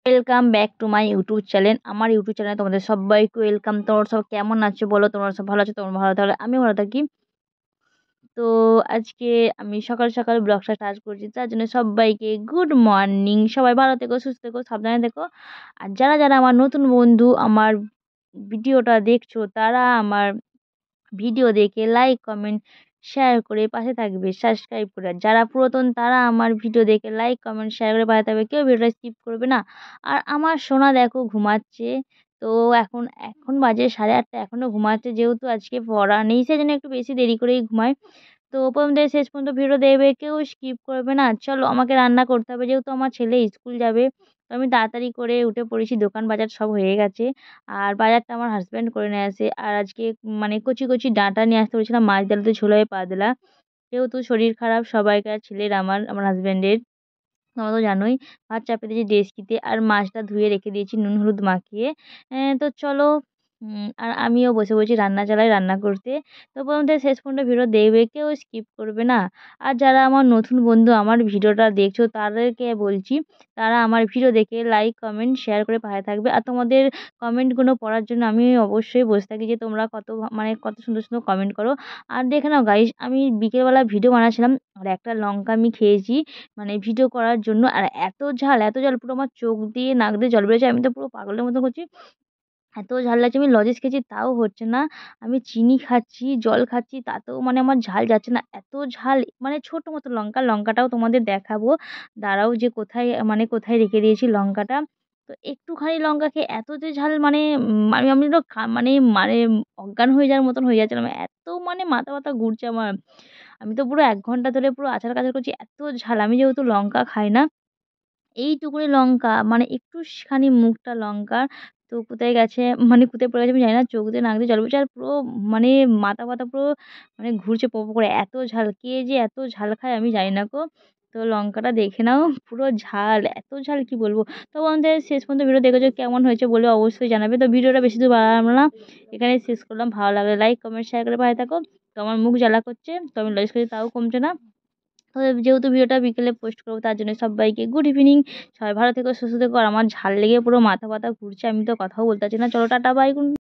Welcome back to my YouTube channel. আমার YouTube চ্যানেলে তোমাদের সবাইকে ওয়েলকাম। তোমরা সব কেমন আছো বলো? তোমরা সব ভালো আছো? তোমরা ভালো থাকলে আমিও ভালো থাকি। তো আজকে আমি সকাল সকাল ব্লগটা স্টার্ট করছি, তার জন্য সবাইকে গুড মর্নিং। সবাই ভালো থেকো, সুস্থ থেকো, সাবধানে থেকো। আর যারা যারা আমার নতুন বন্ধু আমার ভিডিওটা দেখছো, তারা আমার ভিডিও দেখে লাইক কমেন্ট শেয়ার করে পাশে থাকবে, সাবস্ক্রাইব করে। আর যারা পুরাতন তারা আমার ভিডিও দেখে লাইক কমেন্ট শেয়ার করে পাশে থাকবে, কেউ ভিডিওটা স্কিপ করবে না। আর আমার সোনা দেখো ঘুমাচ্ছে। তো এখন এখন বাজে 8:30, এখনও ঘুমাচ্ছে। যেহেতু আজকে পড়া নেই সেজন্য একটু বেশি দেরি করেই ঘুমায়। তো প্রথম থেকে শেষ পর্যন্ত ভিডিও দেখবে, কেউ স্কিপ করবে না। চলো আমাকে রান্না করতে হবে, যেহেতু আমার ছেলে স্কুল যাবে। তো আমি তাড়াতাড়ি করে উঠে পড়েছি, দোকান বাজার সব হয়ে গেছে। আর বাজারটা আমার হাজব্যান্ড করে নিয়ে আসে। আর আজকে মানে কচি কচি ডাঁটা নিয়ে আসতে বলেছিলাম, মাছ ডালতে ঝোল হয়ে পাতলা। যেহেতু শরীর খারাপ সবাইকার, ছেলের আমার হাজব্যান্ডের, তোমরা তো জানোই। ভাত চাপিয়ে দিয়েছি ডেচকিতে, আর মাছটা ধুয়ে রেখে দিয়েছি নুন হলুদ মাখিয়ে। তো চলো। আর আমিও বসে বসে রান্না চালাই, রান্না করতে। তো প্রথম থেকে শেষ পর্যন্ত ভিডিও দেখবে, কেউ স্কিপ করবে না। আর যারা আমার নতুন বন্ধু আমার ভিডিওটা দেখছো, তাদেরকে বলছি তারা আমার ভিডিও দেখে লাইক কমেন্ট শেয়ার করে পাশে থাকবে। আর তোমাদের কমেন্টগুলো পড়ার জন্য আমি অবশ্যই বসে থাকি, যে তোমরা মানে কত সুন্দর সুন্দর কমেন্ট করো। আর দেখে নাও গাইস, আমি বিকেলবেলা ভিডিও বানাচ্ছিলাম, আর একটা লঙ্কা আমি খেয়েছি মানে ভিডিও করার জন্য। আর এত ঝাল পুরো আমার চোখ দিয়ে নাক দিয়ে জল বেরোচ্ছে। আমি তো পুরো পাগলের মতো করছি, এত ঝাল লাগছে। আমি লজেন্স খেয়েছি তাও হচ্ছে না। আমি চিনি খাচ্ছি, জল খাচ্ছি, তাতেও মানে আমার ঝাল যাচ্ছে না। এত ঝাল, মানে ছোট মতো লঙ্কা। লঙ্কাটাও তোমাদের দেখাবো, দাঁড়াও, যে কোথায় মানে কোথায় রেখে দিয়েছি লঙ্কাটা। তো একটুখানি লঙ্কা খেয়ে এত যে ঝাল, মানে আমি আমি তো মানে মানে অজ্ঞান হয়ে যাওয়ার মতন হয়ে যাচ্ছিলাম। এত মানে মাথা ব্যথা ঘুরছে আমার। আমি তো পুরো 1 ঘন্টা ধরে পুরো আছাড় কাছাড় করছি, এত ঝাল। আমি যেহেতু লঙ্কা খাই না, এইটুকুনি লঙ্কা মানে একটুখানি মুখটা লঙ্কার, তো কোথায় গেছে, মানে কোথায় পড়ে গেছে আমি জানি না। চোখ দিয়ে নাক দিয়ে জল পড়ছে, আর পুরো মানে মাথা ব্যথা পুরো মানে ঘুরছে পো পো করে। এত ঝাল, কে যে এত ঝাল খায় আমি জানি না গো। তো লঙ্কাটা দেখে নাও, পুরো ঝাল, এত ঝাল কি বলবো। তো আমাদের শেষ পর্যন্ত ভিডিও দেখেছো, কেমন হয়েছে বলে অবশ্যই জানাবে। তো ভিডিওটা বেশি দূর বাড়ালাম না, এখানে শেষ করলাম। ভালো লাগলে লাইক কমেন্ট শেয়ার করে পাশে থাকো। তো আমার মুখ জ্বালা করছে, তো আমি লজ করছি তাও কমছে না। তো যেহেতু ভিডিওটা বিকেলে পোস্ট করবো, তার জন্য সবাইকে গুড ইভিনিং। সবাই ভালো থেকো, সুস্থ থেকো। আর আমার ঝাল লেগে পুরো মাথা ব্যথা ঘুরছে, আমি তো কথাও বলতে পারছি না। চলো টাটা বাই।